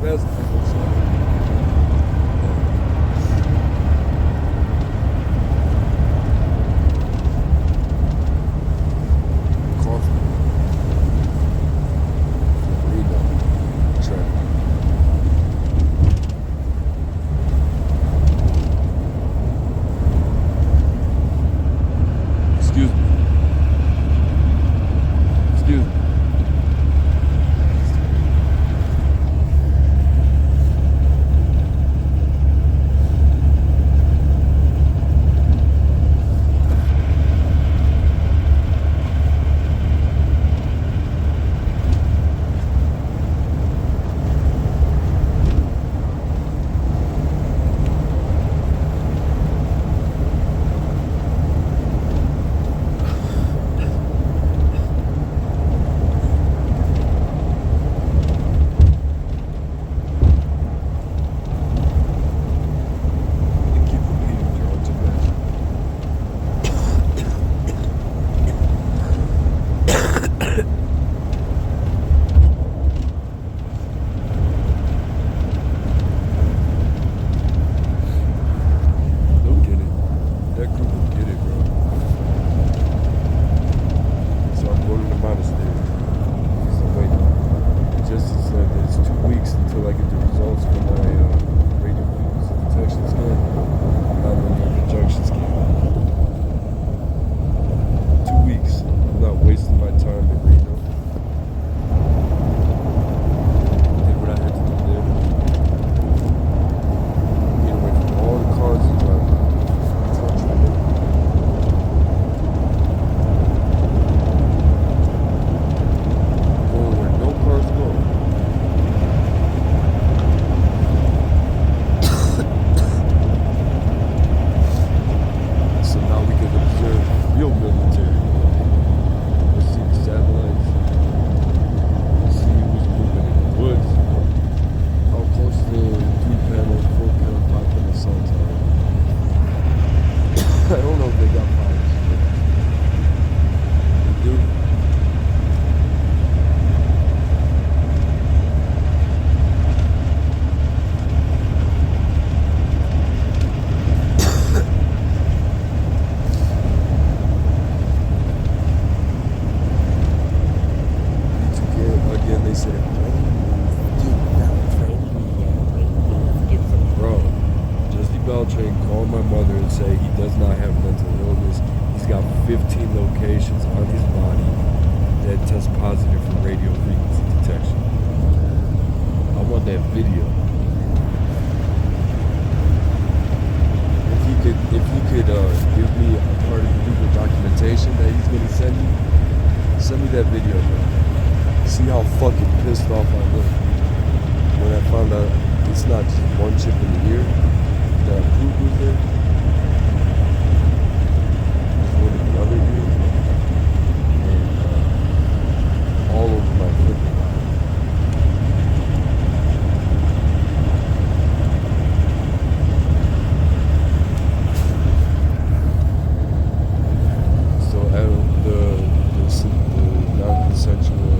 past people. So. Coffee. Reno. Trap. Excuse me. Excuse me. Beltran called my mother and said he does not have mental illness. He's got 15 locations on his body that test positive for radio frequency detection. I want that video. If he could give me a part of the legal documentation that he's gonna send me that video, man. See how fucking pissed off I look when I found out it's not just one chip in the ear. That poop was there. There's one in the other ear. And all over my foot. So the non-consensual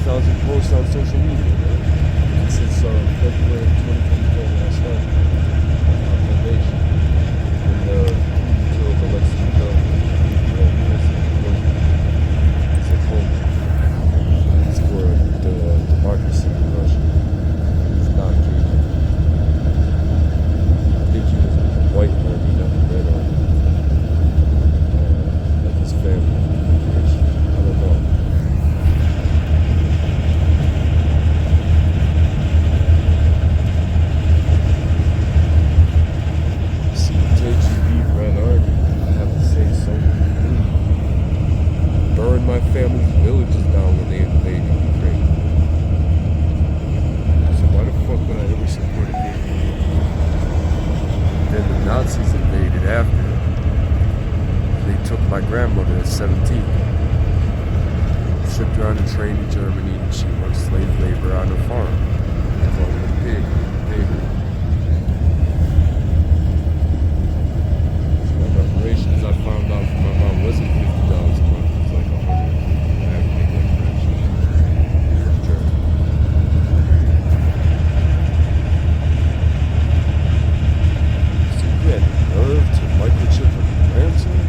30,000 posts on social media, man. Since February of 2024 when I started my foundation. And until the election is done, it's at home. It's for the democracy in Russia. It's not Cuba. I think he was a white army, not a red army. Like his family. I don't know. See, KGB Red Army, I have to say so. Burned my family's villages down when they invaded Ukraine. So why the fuck would I ever support a KGB? Then the Nazis invaded after. They took my grandmother at 17. Shipped her on a train to Germany and she worked slave labor on a farm. They called her a pig. Pig. Reparations I found out from my mom wasn't $50 a month, it was like $100. I had to make that correction from Germany. So you had the nerve to microchip a grandson?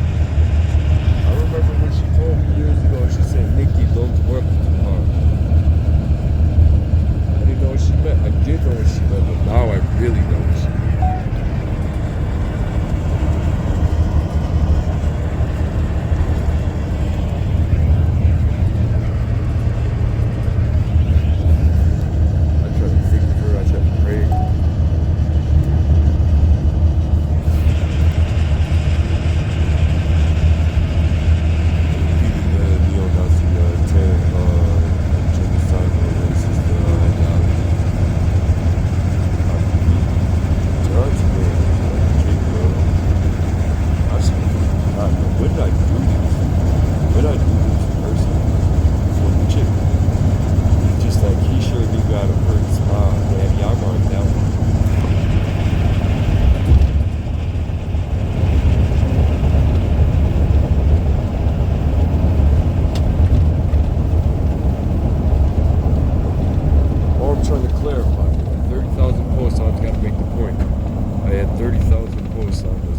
I remember when she told me years ago, she said, "Nikki, don't work too hard." I didn't know what she meant. I did know what she meant, but now I really know what she meant.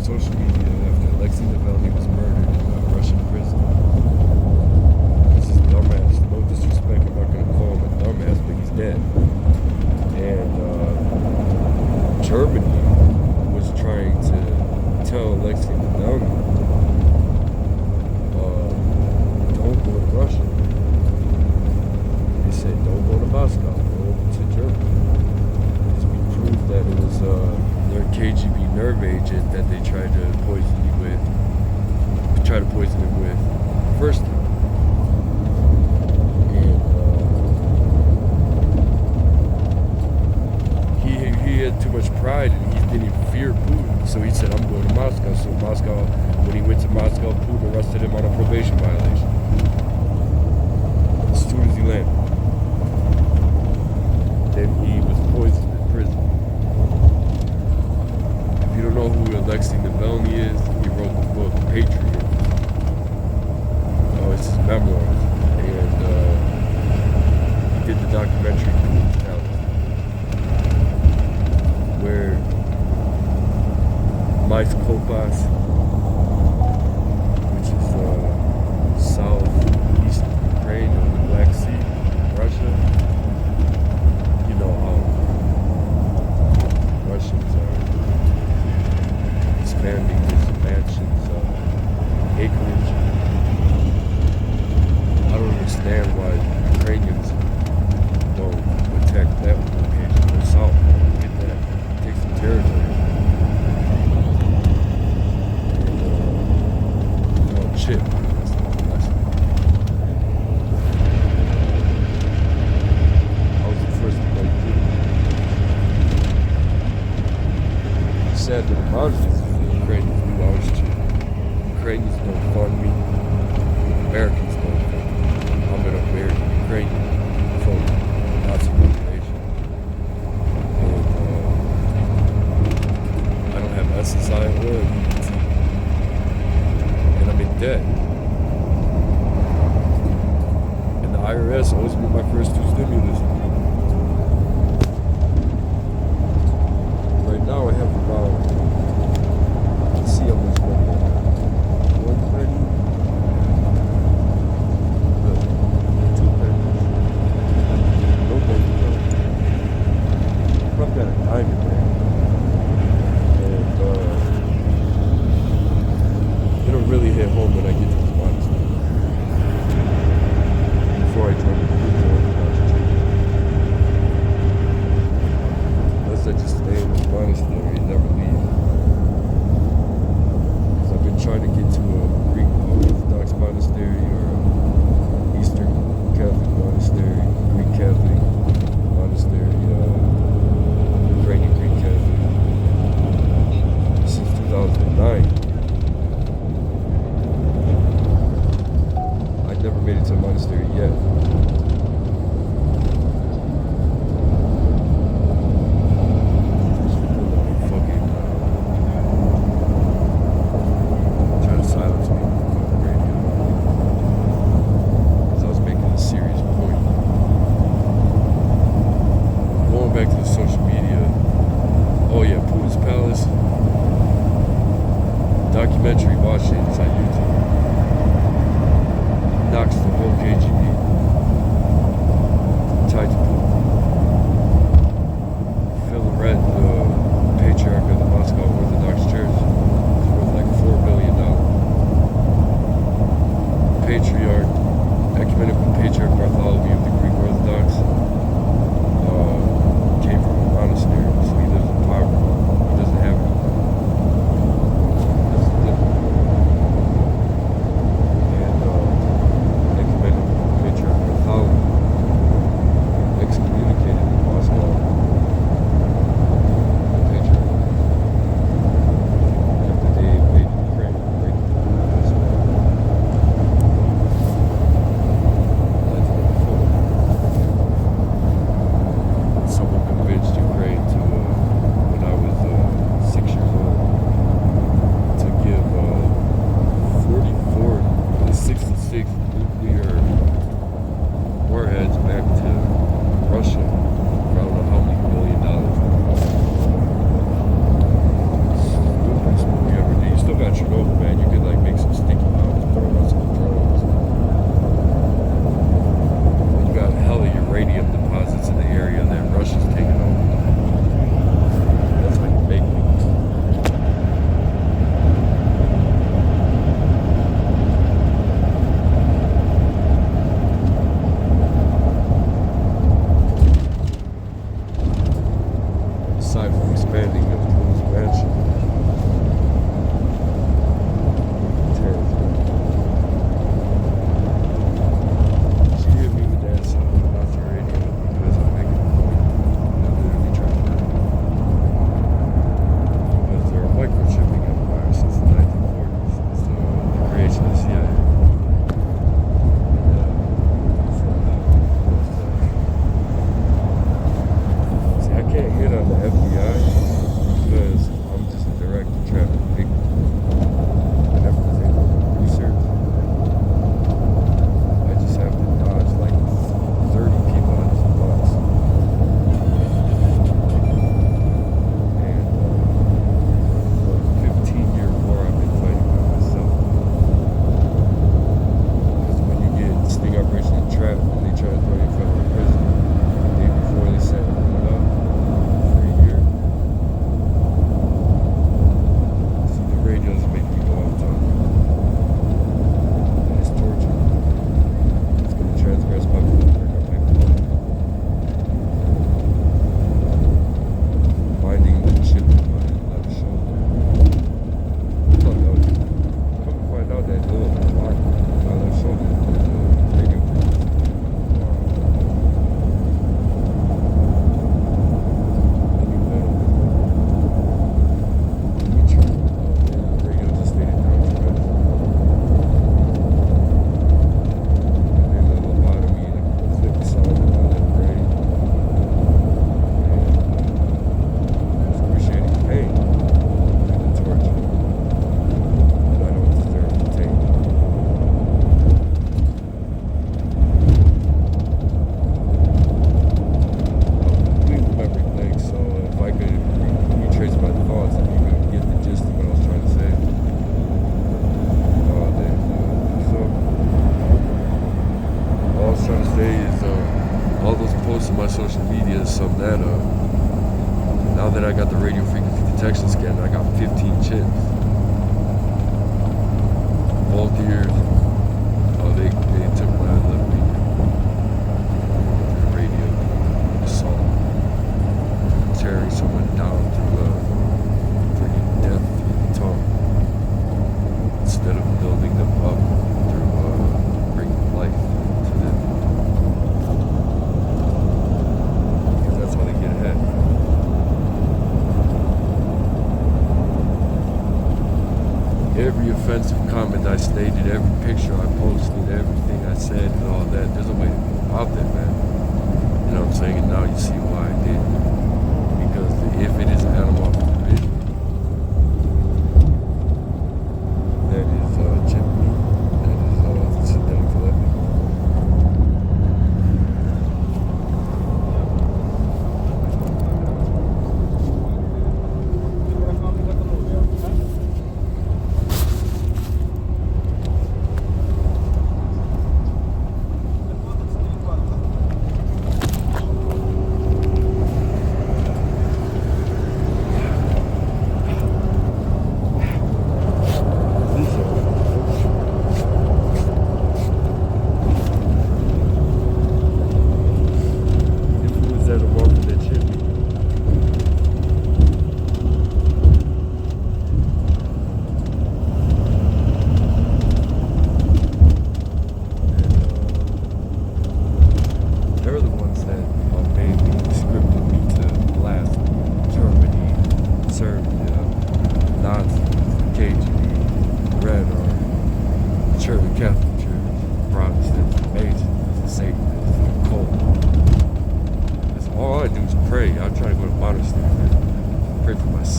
Social media after Alexei Navalny was murdered in a Russian prison. This is dumbass. No disrespect, I'm not going to call him a dumbass, but he's dead. And Germany was trying to tell Alexei Navalny, don't go to Russia. They said, don't go to Moscow, go to Germany. So we proved that it was their KGB nerve agent that they tried to poison him with first time. And he had too much pride and he didn't even fear Putin, so he said, I'm going to Moscow. So Moscow, when he went to Moscow, Putin arrested him on a probation violation as soon as he landed. Then he was poisoned in prison. If you don't know who Alexei Navalny is, he wrote the book Patriot. It's his memoirs. And he did the documentary Putin's Palace, where Mykolaiv, which is southeast Ukraine and the Black Sea, Russia. You know how Russians are expanding these mansions, acreage. I don't understand why Ukrainians don't protect that location. Go south, get that, take some territory. Shit. That's not the lesson. I was the first to play Putin. Sad that about it is Ukrainians knew I was cheating. Ukrainians don't fund me. Americans don't fund me. I'm an American. IRS owes me my first 2 stimulus. Right now I have about, let's see how much money I have. 130. Look, 230. No bank account. I've got a dime in there. And it'll really hit home when I get to this monastery. Before I join the group unless I just stay in this monastery and never leave. Because I've been trying to get to a Greek Orthodox monastery or a Eastern Catholic monastery, Greek Catholic monastery, Ukrainian Greek Catholic since 2009. I never made it to a monastery yet. Trying to silence me on the radio. Because I was making a serious point. Going back to the social media. Oh yeah, Putin's Palace. Documentary, watch it. It's on YouTube. Knocks the whole KGB tied to Putin. Phil Red, the patriarch of the Moscow Orthodox Church, is worth like $4 billion. Patriarch, ecumenical patriarch Bartholomew of the Greek Orthodox came from a monastery, so he lives in poverty. He doesn't have anything. That's different. And ecumenical patriarch Bartholomew excommunicated in Moscow. The patriarch. After they invaded Ukraine, raided the That's what before. today is all those posts on my social media is some that now that I got the radio frequency detection scanner, I got 15 chips. Both ears. Oh, they took my left ear. The radio assault. Tearing someone down through bringing death through the tongue. Instead of building them up through bringing life to them. Because that's how they get ahead. Every offensive comment I stated, every picture I posted, everything I said and all that, there's a way to go about that, man. You know what I'm saying? And now you see why I did. Because if it is animal division, that is chip meat, that is synthetic telepathy.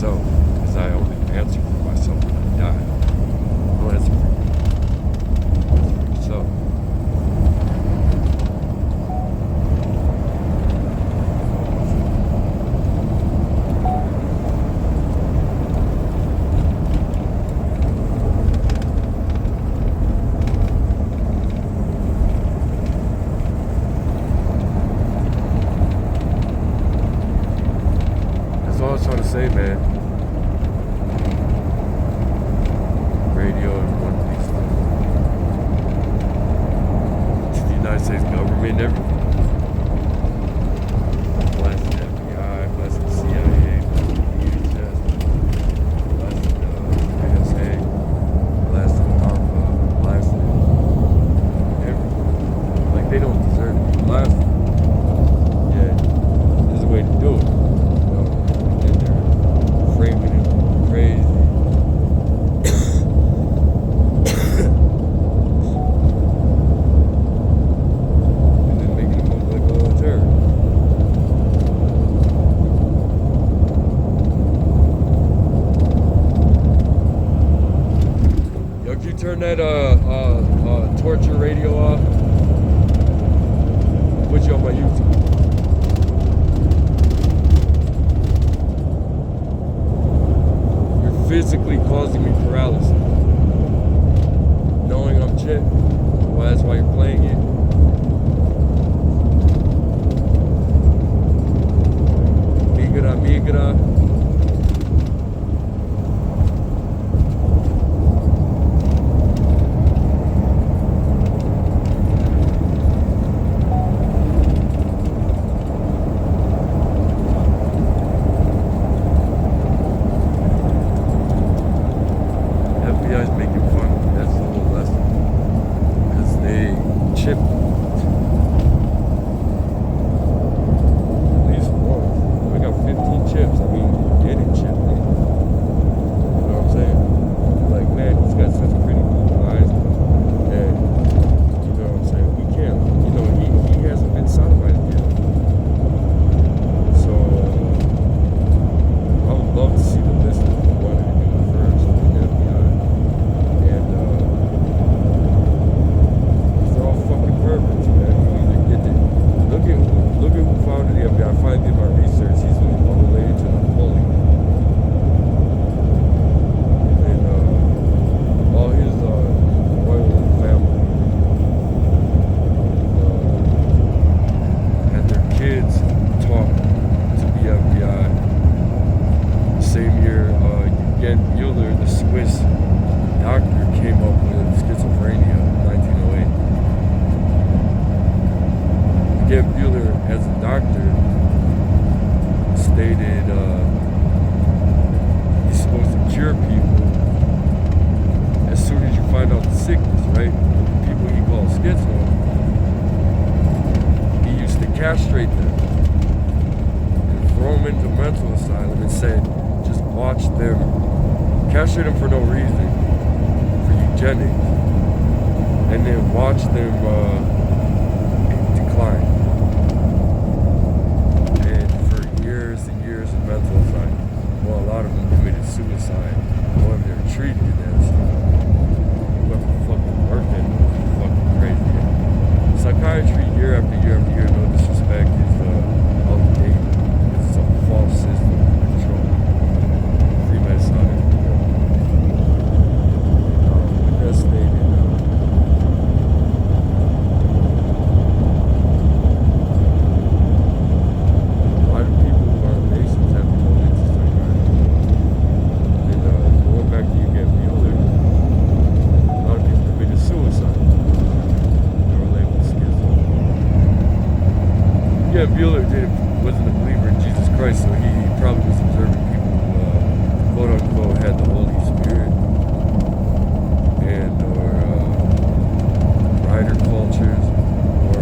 Because I only answer for myself when I die. Don't answer for me. Answer for yourself. That's all I was trying to say, man. Radio and one of these things. To the United States government, everything. Bless the FBI, bless the CIA, bless the DHS, bless the NSA, bless the DARPA, bless the everything. Like, they don't deserve to be blasted. Yeah, there's a way to do it. And they're framing it crazy. Turn that torture radio off. Put you on my YouTube. You're physically causing me paralysis. Knowing I'm Chip. Well, that's why you're playing it. Migra. FBI's making fun of me. That's the whole lesson. Because they chip at least one. We got 15 chips. I mean, get it, chip. You know what I'm saying? Like, man, he's got such pretty blue eyes. And, you know what I'm saying? We can't, you know, he hasn't been sodomized yet. So, I would love to see the list of who wanted to do it first in the FBI. And they're all fucking perverts. doctor stated he's supposed to cure people as soon as you find out the sickness, right? The people he calls schizo, he used to castrate them and throw them into mental asylum and said, just watch them, castrate them for no reason, for eugenics, and then watch them decline. And for years and years in mental asylum, well, a lot of them committed suicide, or they were treated as whoever fucking worked in fucking crazy. Psychiatry, year after year after year, no disrespect, is outdated. It's a false system of control. Freemasonic. With that stated, why do people who are Masons have to go into psychiatry? And going back to Eugene Bueller, a lot of people committed suicide. They were labeled schizo. Eugene Bueller wasn't a believer in Jesus Christ, so he probably was observing people who, quote unquote, had the Holy Spirit, and or rider cultures, or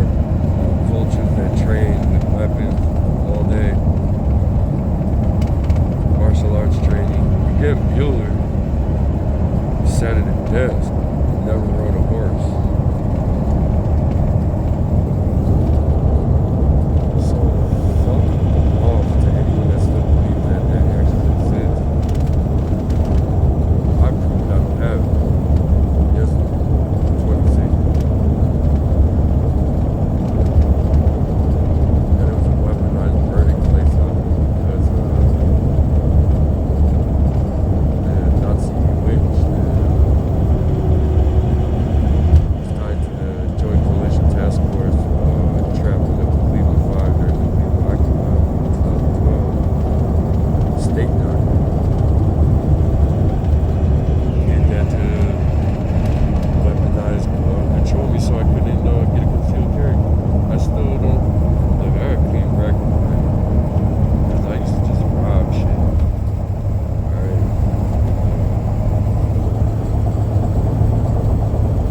cultures that train with weapons all day, martial arts training. Eugene Bueller sat at a desk, never rode a horse. So, something off to anyone that still believes that that actually exists. I proved I don't have it. Yes, 26. And it was a weaponized verdict placed on me because the Nazi witch was tied to the Joint Coalition Task Force traveling up to Cleveland 5 during the Cleveland Occupy in 2012. State document. Did that to weaponize control me so I couldn't get a concealed carry. I still don't, like, I got a clean record, man. Because I used to just rob shit. Alright.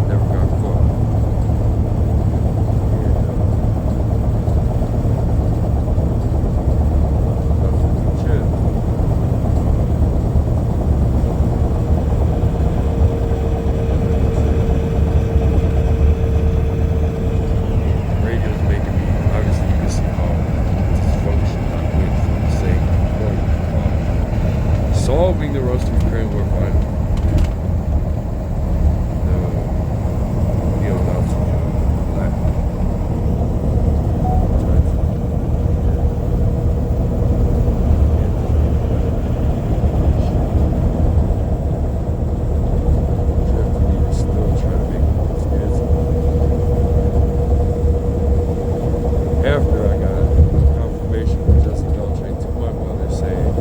Never got caught. And, nothing but chips. Radio's making me, obviously you can see how dysfunction I went from the same point. Solving the Russo-Ukrainian war finally. The neo-Nazi black. Still trying to make me scared. After I got confirmation from Jesse Beltran to my mother saying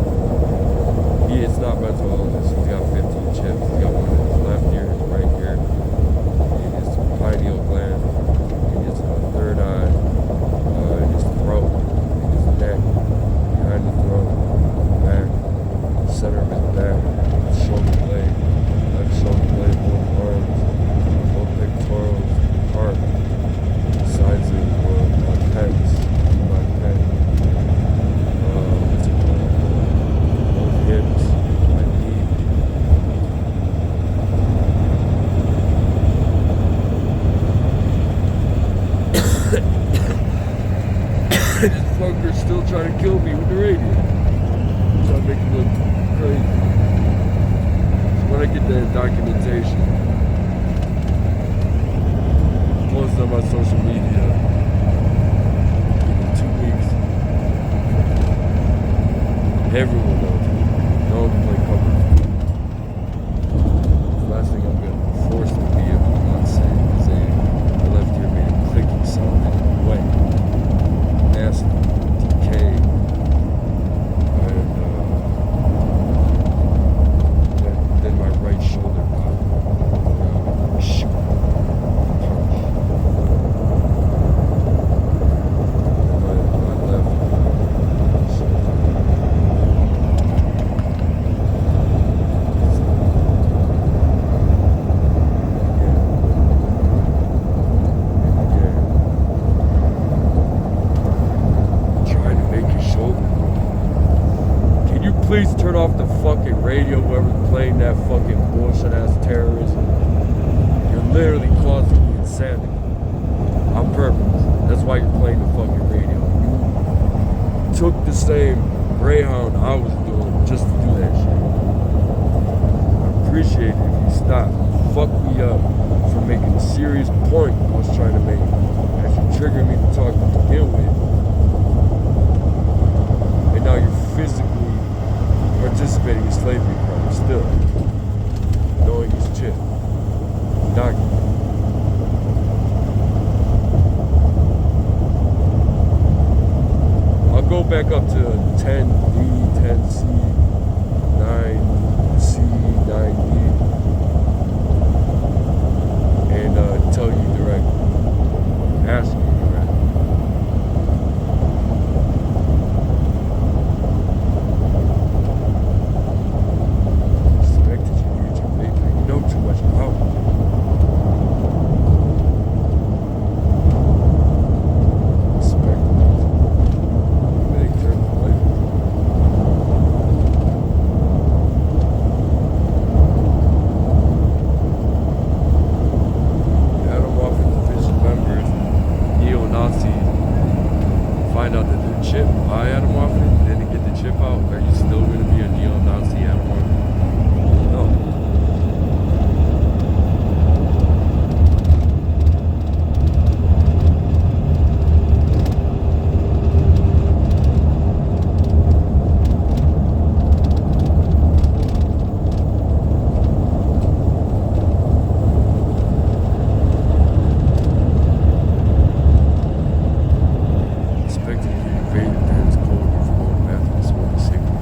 it's not mental illness, he's got 15 chips, he's got one in his left ear, his right ear, in his pineal gland, in his third eye, in his throat, in his neck, behind the throat, back, center of his back, shoulder blade, left shoulder blade, both arms, both pectorals, heart, sides of my pens, my pen, both hips, my knee. This fucker's still trying to kill me with the radio. Trying to make it look crazy. So when I get that documentation, post on my social media in 2 weeks, everyone knows me. No one can play cover. The last thing I'm gonna be forced to be if I'm not saying the left ear made a clicking sound in a way. Nasty, decay, and then my right shoulder popped. Shoot. Punch. My left please turn off the fucking radio, whoever's playing that fucking bullshit ass terrorism. You're literally causing me insanity. On purpose. That's why you're playing the fucking radio. You took the same Greyhound I was doing just to do that shit. I appreciate it if you stop. Fuck me up for making a serious point I was trying to make. As you triggered me to talk to begin with. And now you're physically participating in slavery crime still. Knowing it's shit. Document. I'll go back up to 10D, 10C, 9C, 9D, and tell you directly, ask you directly. Expected you to get your paper. You know too much about me. Find out the new chip by Adam Waffen, then to get the chip out, are you still going to be a neo-Nazi Adam Waffen? No. Expected you to invade the dance code if you go back and smoke a cigarette.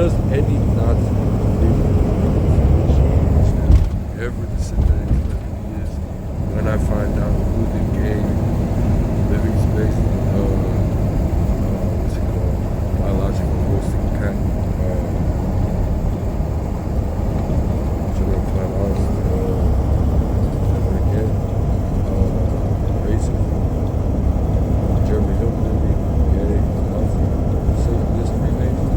does any Nazi ever to sit there and explain who he is? When I find out who the gay living space, what's it called? Biological hosting kind. Should I find honest? Again, racism. Jeremy Hill, gay, Nazi, this Freemason.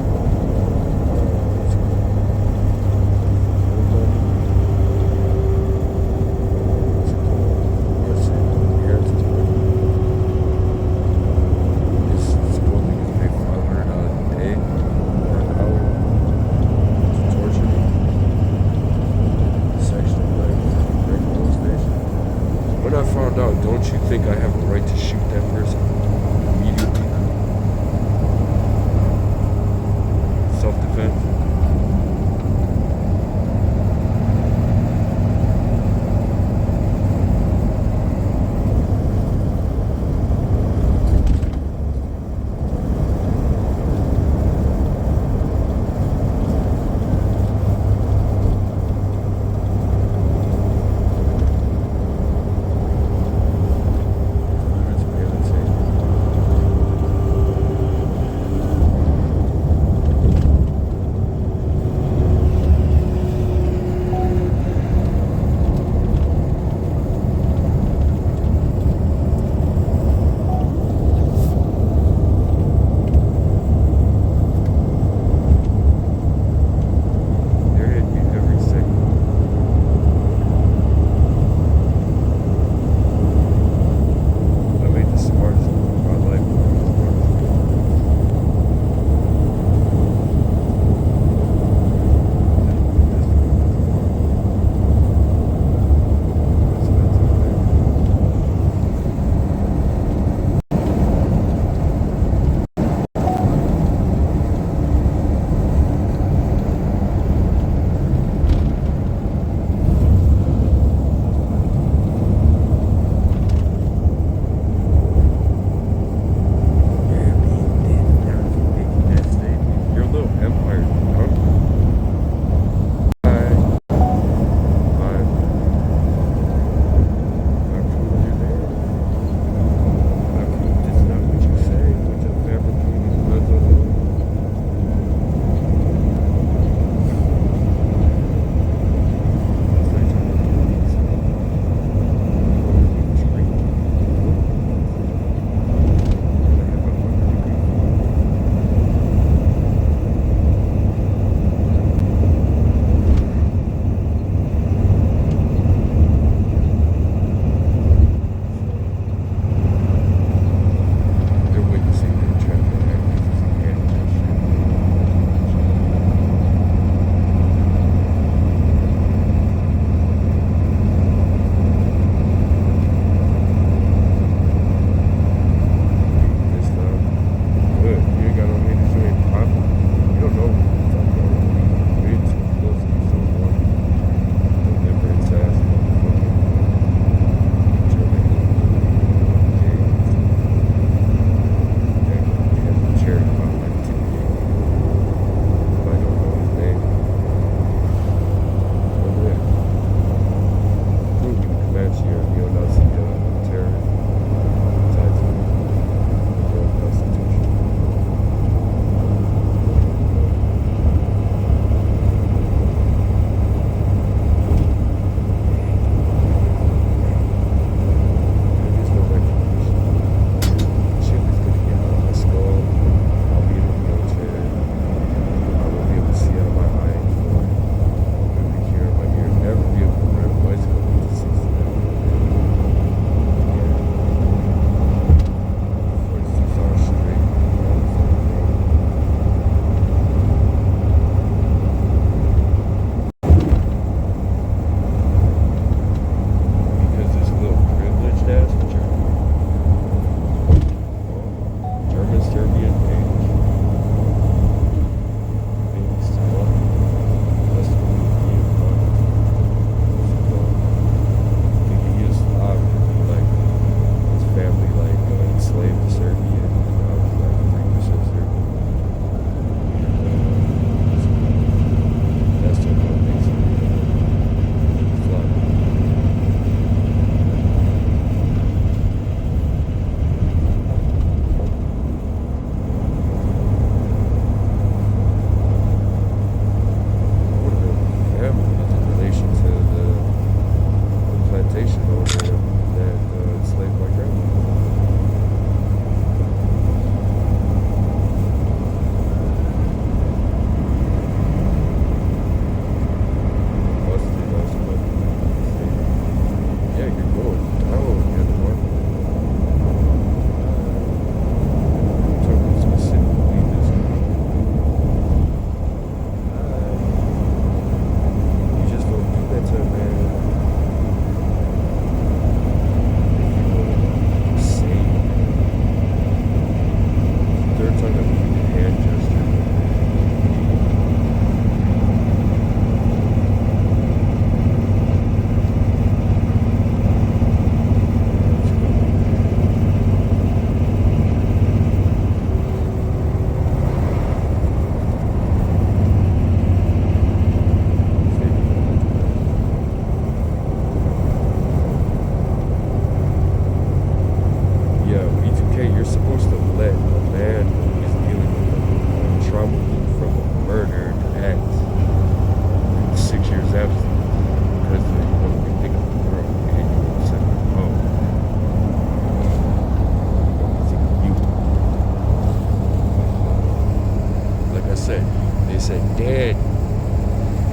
said, Dad,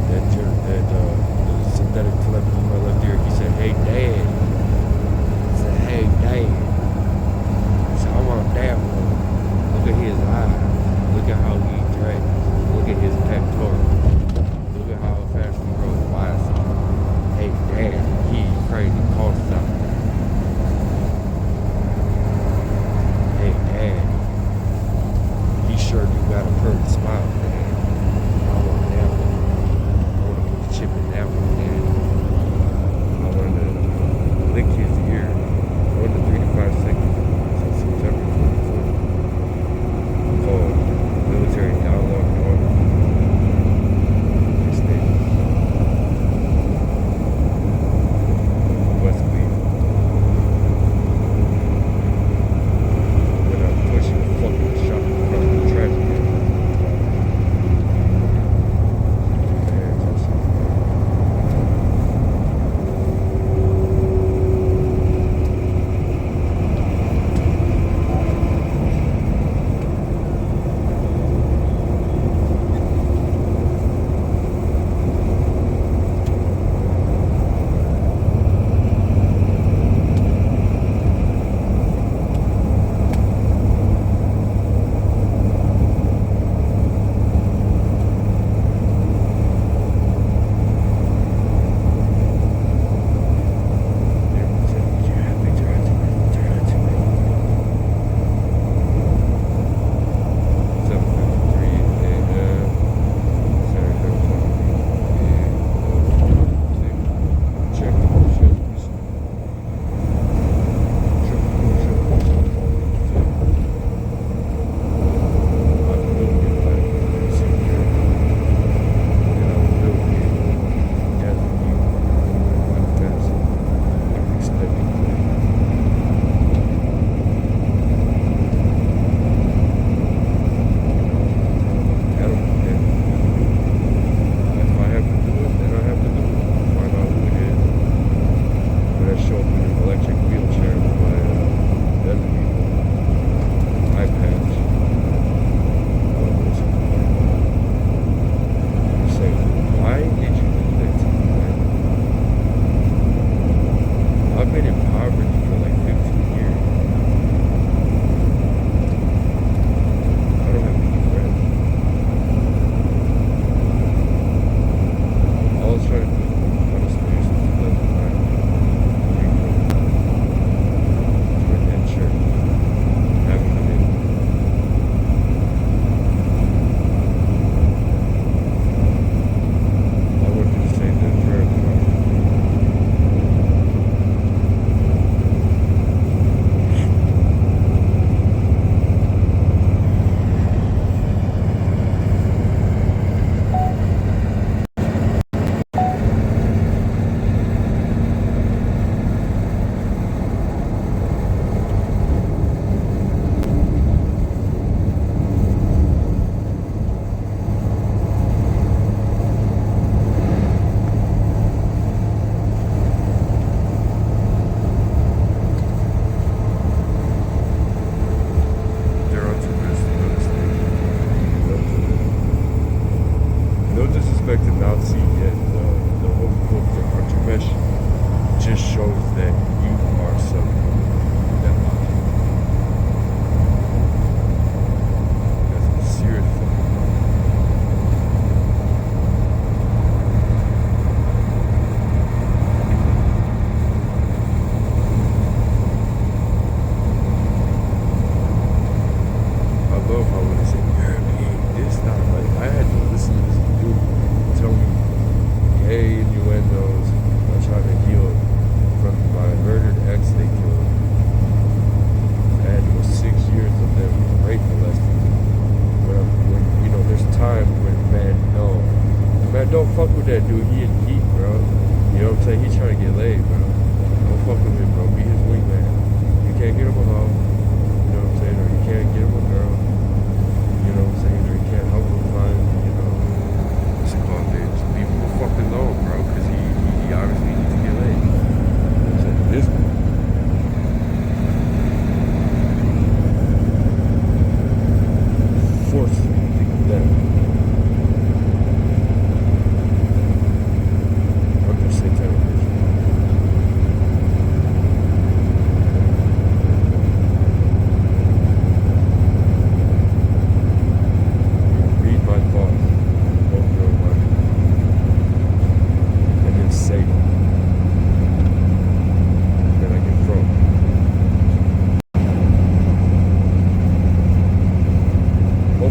the synthetic telemetry in my left ear, he said, hey, Dad. I said, hey, Dad. He said, I want that one. Look at his eyes. Look at how he dressed. Look at his pectoral. Look at how fast he grows biceps. Hey, Dad, he's crazy. Costs out. Hey, Dad, he sure do got a pretty smile, man. I want that one. I want to put the chip in that one, man. I want to lick his ear. I want to 3 to 5 seconds since September 24th. Called Military Dialogue and Order. This thing. West Cleveland. When I'm pushing a fucking shot in front of the traffic. Man, that shit's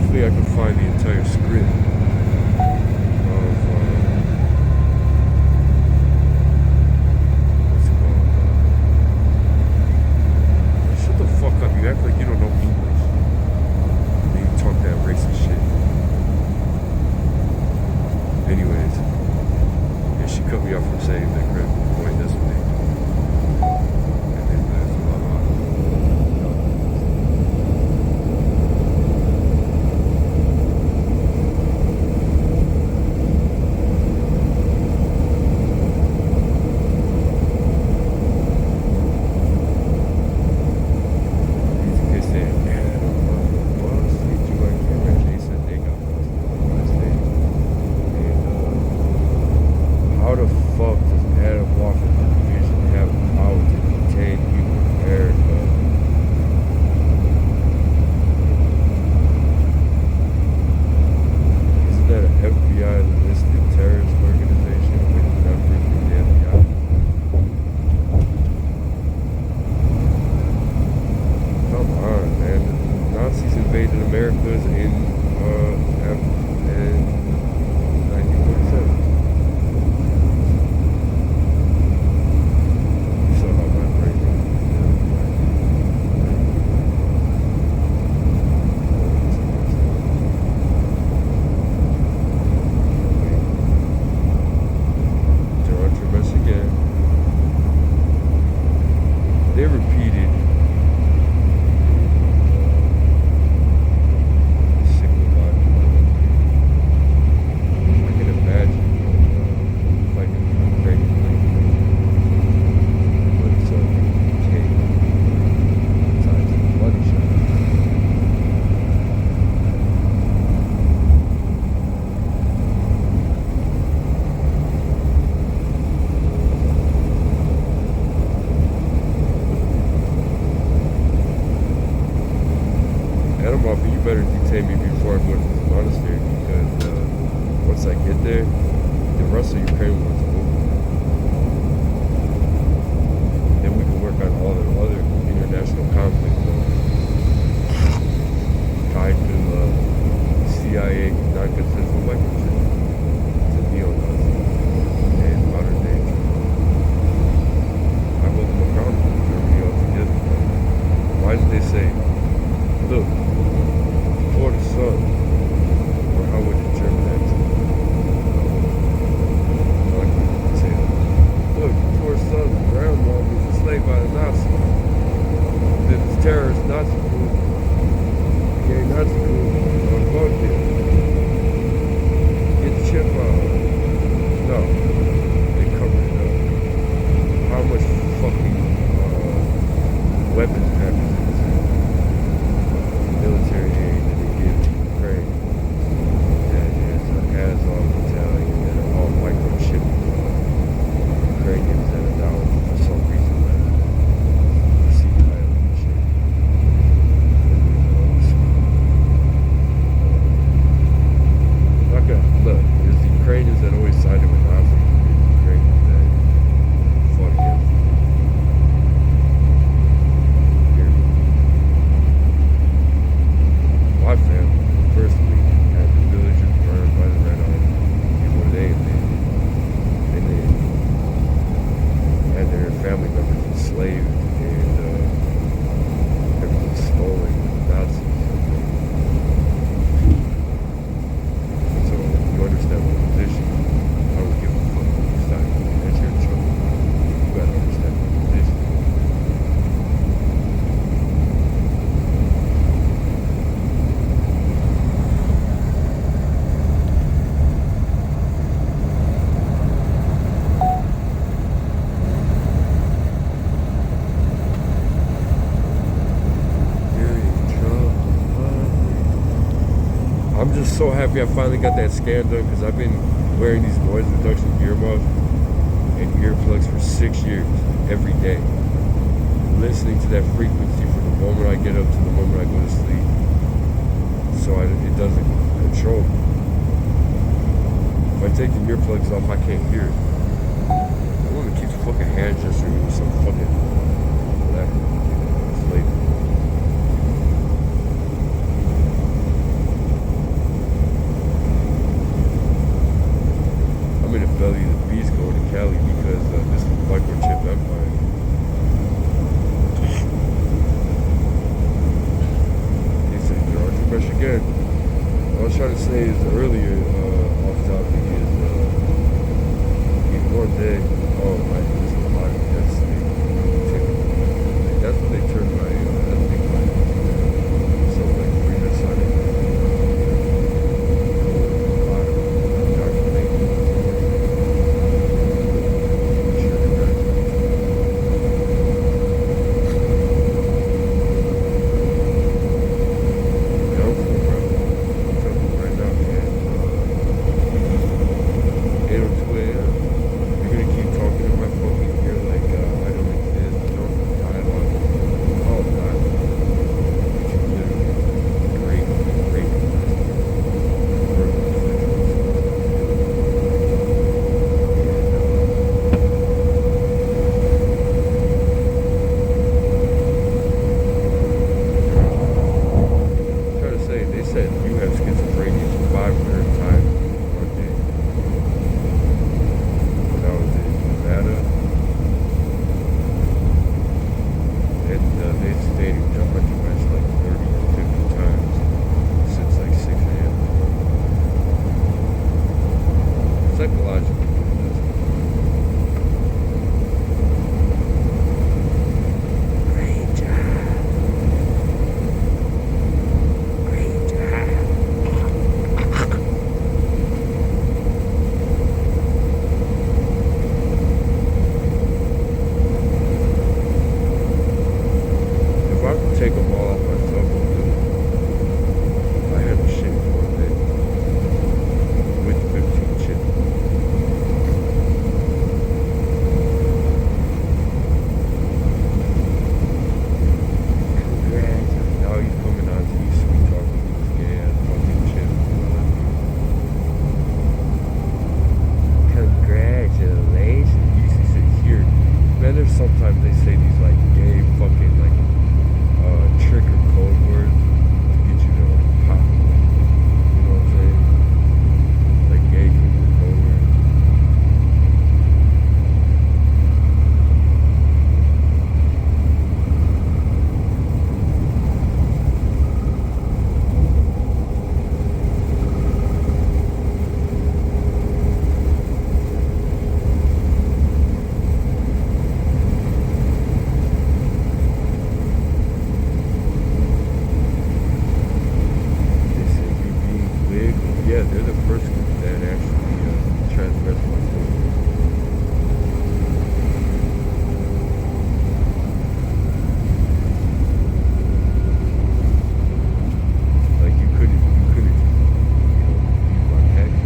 hopefully I can find the entire script of what's it called? Shut the fuck up! You act like you don't know English. And you talk that racist shit. Anyways, yeah, she cut me off from saying the critical point. That's what they do. And then there's blah blah. How the fuck does Adam Walker Division have the power to detain people in America? Isn't that an FBI listed terrorist organization with members of the FBI? Come on, man. The Nazis invaded Americas in 1947. They repeated sickle body. I can imagine fighting for Ukraine but it's came tied to the bloody shot. Adam Walker, you better detain me before I go to this monastery because once I get there, the rest of Ukraine was over. Then we can work on all the other international conflicts tied to CIA non-consensual weapons to neo-Nazis and modern day Germany. I hold them accountable to Germany altogether. Why did they say, look, for the sun, or how would the German accent? Like we would say, look, for the sun, the grandma was enslaved by the Nazis. Then this terrorist Nazi group became Nazi group on board here. Get the chip out. No, they covered it up. How much fucking weapons packages, military aid that they give to Ukraine? That is an Azov battalion and an all microchipped Ukrainians that are now for some reason receive violent shit. Look, it's the Ukrainians that always sided with Nazis. It's the Ukrainians that fought against them. My family personally had the villages burned by the Red Army before they invaded, and then had their family members enslaved and everything stolen with the Nazis. So you understand my position. I don't give a fuck what you side. That's your choice. You gotta understand my position. I'm just so happy I finally got that scan done because I've been wearing these noise reduction earmuffs and earplugs for 6 years, every day. Listening to that frequency from the moment I get up to the moment I go to sleep. So it doesn't control me. If I take the earplugs off, I can't hear it. I want to keep fucking hand gesturing with some fucking slave. again, what I was trying to say is earlier, off topic is, one day, oh my, this is a lot of that's that's when they turned my, that thing my, so like, bring us on it. Take them all off myself. I had a shit one day with 15 shit. Congrats. Now he's coming on to me sweet talking to this gay ass fucking shit. Congratulations. He used to say here. Man, there's sometimes they say these like gay fucking like trick or code words to get you to like pop. You know what I'm saying? Like gay trick or code words. Yeah, they're the first group that actually transgressed my code. Like you couldn't, use my text,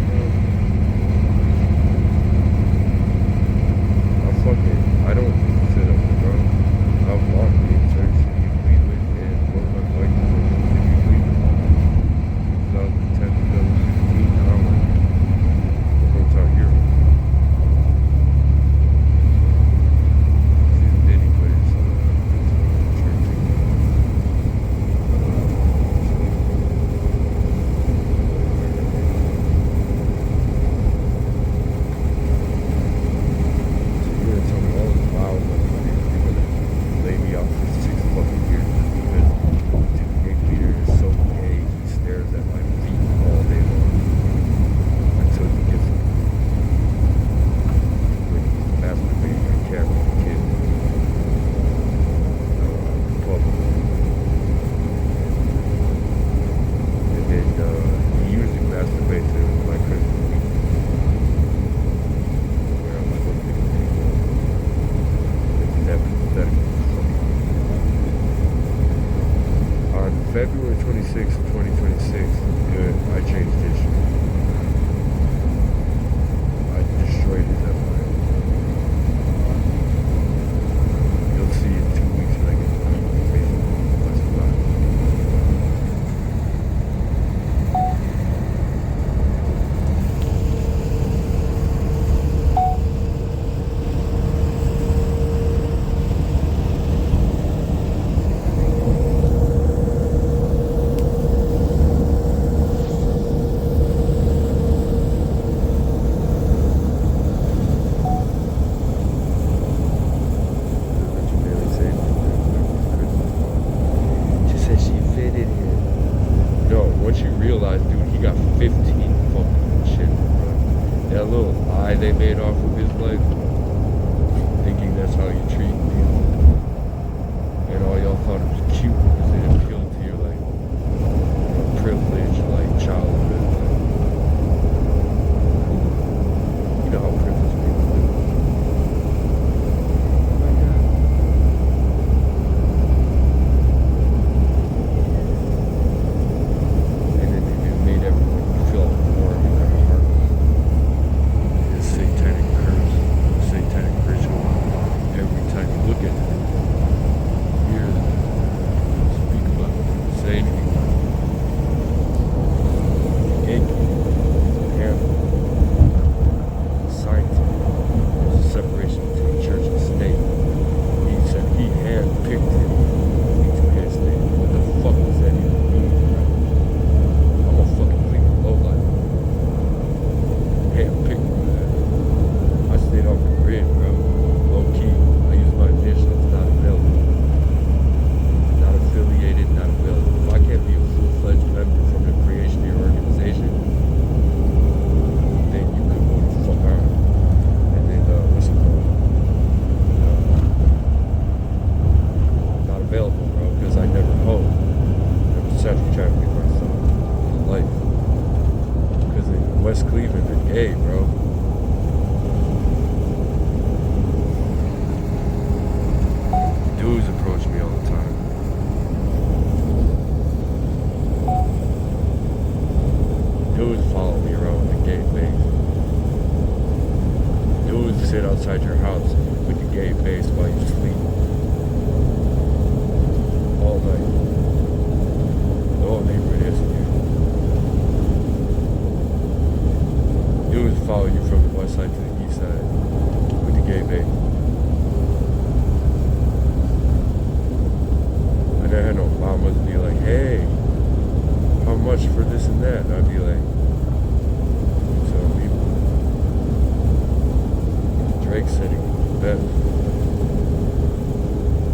I don't sit up drunk. I've walked in church and you lead with and one of my bikes is 2010 to 2015. I don't like it. once you realize, dude, he got 15 fucking children, bro. That little lie they made off of his life, thinking that's how you treat people, and all y'all thought it was cute because it appealed to your like privilege, like childhood. You know how privileged people do. Oh my God. And then it made everyone feel warm in their heart. This satanic curse, satanic ritual. Every time you look at it, hear them, speak about it, say anything about it. Yankee, Panther, scientific. There's a separation between church and state. He said he handpicked him to his state. What the fuck does that even mean, bro? I'm a fucking bleak lowlife. Handpicked for that. I stayed off the grid, bro. Low key. I use my initials, not available. Not affiliated, not available. If I can't be a full-fledged member from the creation of your organization, then you could go the fuck on. And then, what's it called? Not available, bro, because I never hoed. Never sexually trafficked myself in life. Because in West Cleveland, they're gay, bro. Dudes approach me all the time. Dudes follow me around with the gay face. Dudes sit outside your house with the gay face while you sleep. All night. The whole neighborhood is you. Dudes follow you from the west side to the east side with the gay face. And I had no mamas be like, hey, how much for this and that? And I'd be like, you tell me. Drake said he was best.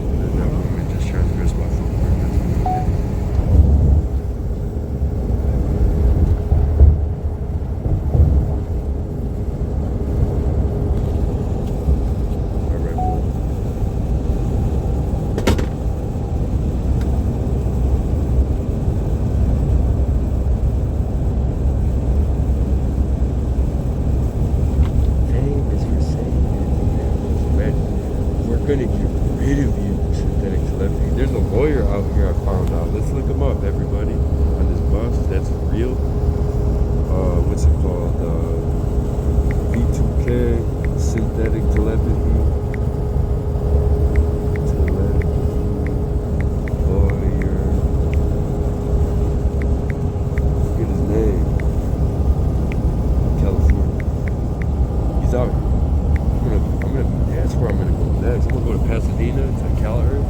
And then that woman just transgressed my footwork. That's what he did. Alright, cool. Famous for saying it. We're gonna get rid of you, synthetic telepathy. There's a lawyer out here I found out. Let's look him up, everybody. On this bus, that's real. What's it called? V2K, synthetic telepathy. Lawyer. Forget his name. California. He's out here. That's where I'm gonna go next. I'm gonna go to Pasadena, to CalEarth.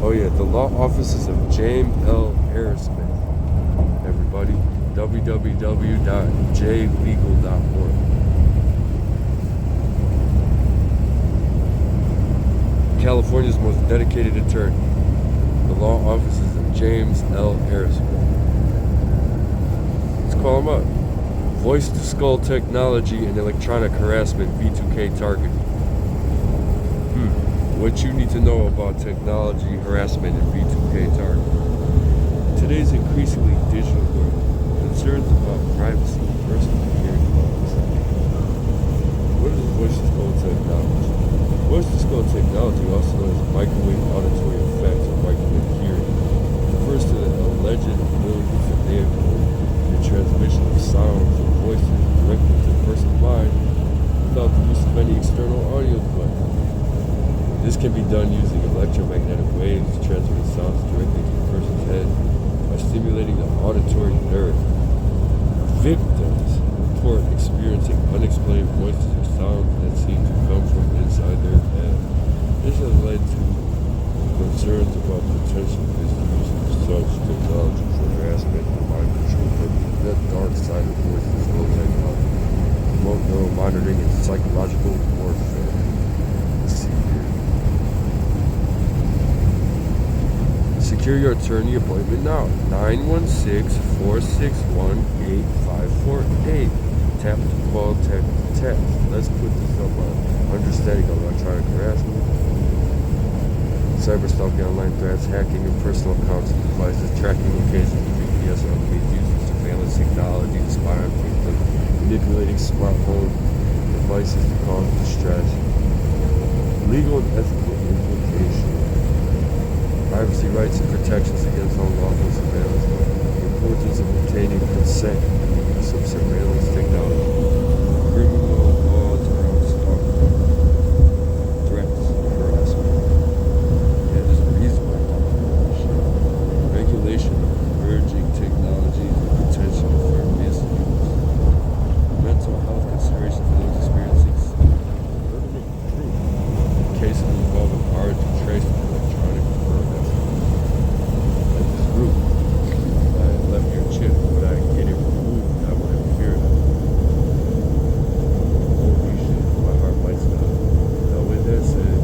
Oh yeah, the law offices of James L. Harrisman. Everybody, www.jlegal.org. California's most dedicated attorney. The law offices of James L. Harrisman. Let's call him up. Voice to skull technology and electronic harassment, V2K targeting. What you need to know about technology harassment and V2K targeting. Today's increasingly digital world, concerns about privacy and personal security laws. What is voice to skull technology? Voice to skull technology, also known as microwave auditory effects or microwave hearing, refers to the alleged ability to enable the transmission of sounds or voices directly to the person's mind without the use of any external audio device. This can be done using electromagnetic waves to transmit sounds directly to the person's head by stimulating the auditory nerve. Victims report experiencing unexplained voices or sounds that seem to come from inside their head. This has led to concerns about potential misuse of such technology for harassment and mind control purposes. That dark side of voice to skull technology. Remote neural monitoring and psychological warfare. Let's see here. Secure your attorney appointment now. 916-461-8548. Tap to call, text to text. Let's put this up on understanding of electronic harassment, cyber stalking, online threats, hacking your personal accounts and devices, tracking locations with GPS or other means, using surveillance technology to spy on people, manipulating smartphone devices to cause distress, legal and ethical implications, privacy rights and protections against unlawful surveillance, the importance of obtaining consent and the use of surveillance technology, criminal laws around stalking, threats, harassment. Yeah, there's a reason why I'm talking about this shit. Regulation of emerging technologies and potential for misuse. Mental health considerations for those experiencing cases involving hard to trace electronic harassment. Like this group, if I left your chip, would I get it removed? I wouldn't fear that. Holy shit, my heart might stop. Now with that said,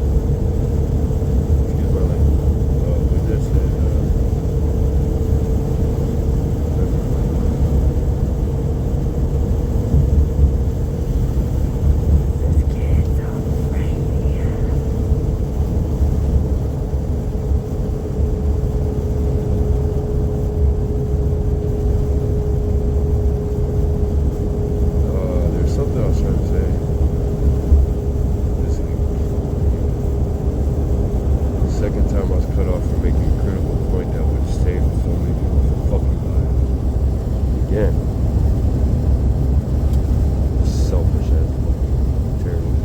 excuse my language. With that said, there's something I was trying to say. This second time I was cut off for making a critical point that would save so many people's fucking lives. Again, selfish as terrible.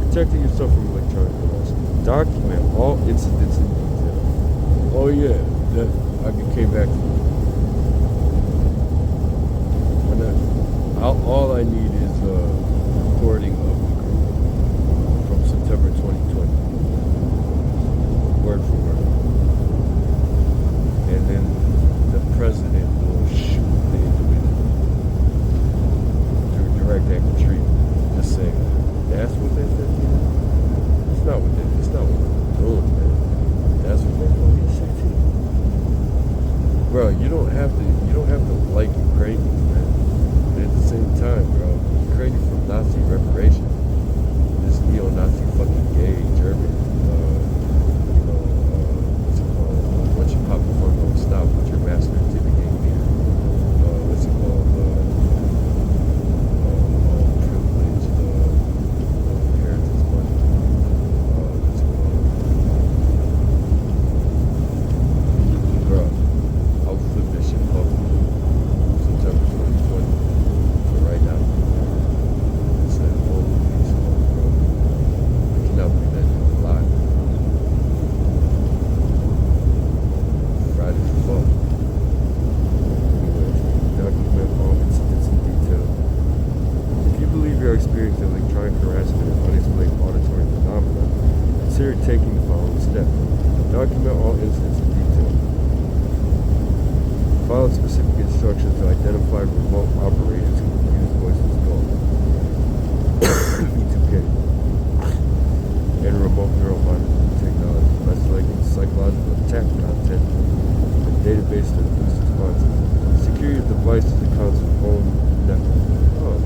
Protecting yourself from electronic harassment. Document all incidents in detail. Oh yeah, that I came back to. All I need is a recording of the group from September 2020, word for word, and then the president will shoot the individual through direct action treatment. Just saying, that's what they said. It's not what they're doing, man. That's what they're fucking saying. Bro, you don't have to like Ukrainians, man. But at the same time, bro, Ukrainians from Nazi reparation. This neo-Nazi fucking gay German, what's it called? Once you pop the phone, don't stop with your master certificate here. What's it called? Privileged inheritance money. What's it called? Bro, I'll flip this shit public. September 2020. For right now. It's that whole piece of bro. I cannot believe that dude alive. Friday for fun. Anyway, document all incidents in detail. If you believe you're experiencing electronic harassment and unexplained auditory phenomena, consider taking the following steps. Document all incidents in detail. Follow specific instructions to identify remote operators who use voice and call. V2K. And remote neural monitoring technology by selecting psychological attack content and database that boosts responses. Secure your devices, accounts, and phone network.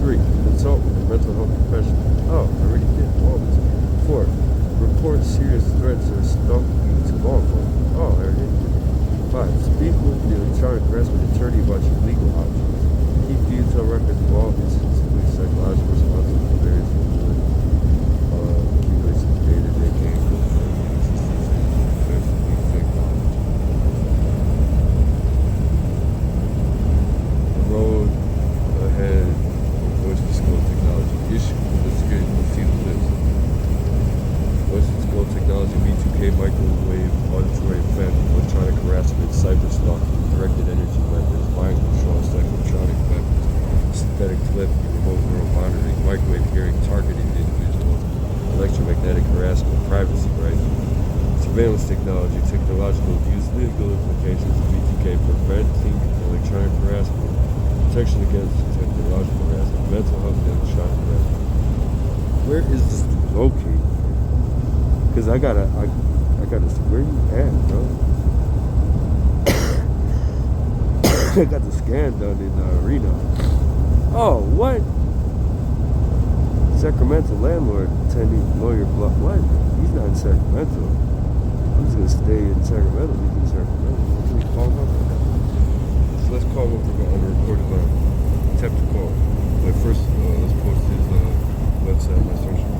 3. Consult with a mental health professional. I already did all this. 4. Report serious threats or stalking to law enforcement. I already did. 5. Speak with the electronic harassment attorney about your legal options. Keep detailed records of all incidents, including psychological responses to various accumulation of data that came from technology. The road ahead of voice-to-skull technology. Issue. Let's see the list. Voice-to-skull technology, V2K, microwave, auditory effect, electronic harassment, cyber stalking, directed energy weapons, mind control, electronic weapons, synthetic telepathy, remote neural monitoring, microwave hearing, targeting individuals, electromagnetic harassment, privacy rights, surveillance technology, technological abuse, legal implications of V2K, preventing electronic harassment, protection against technological harassment, mental health and electronic harassment. Where is this located? Because I gotta see where you at, bro. I got the scan done in Reno. Oh, what? Sacramento landlord attending lawyer block. What? He's not in Sacramento. I'm just gonna stay in Sacramento. He's in Sacramento. Can we call him up? So let's call him up on the recorded line. Tap to call. But first, let's post his website, my social media.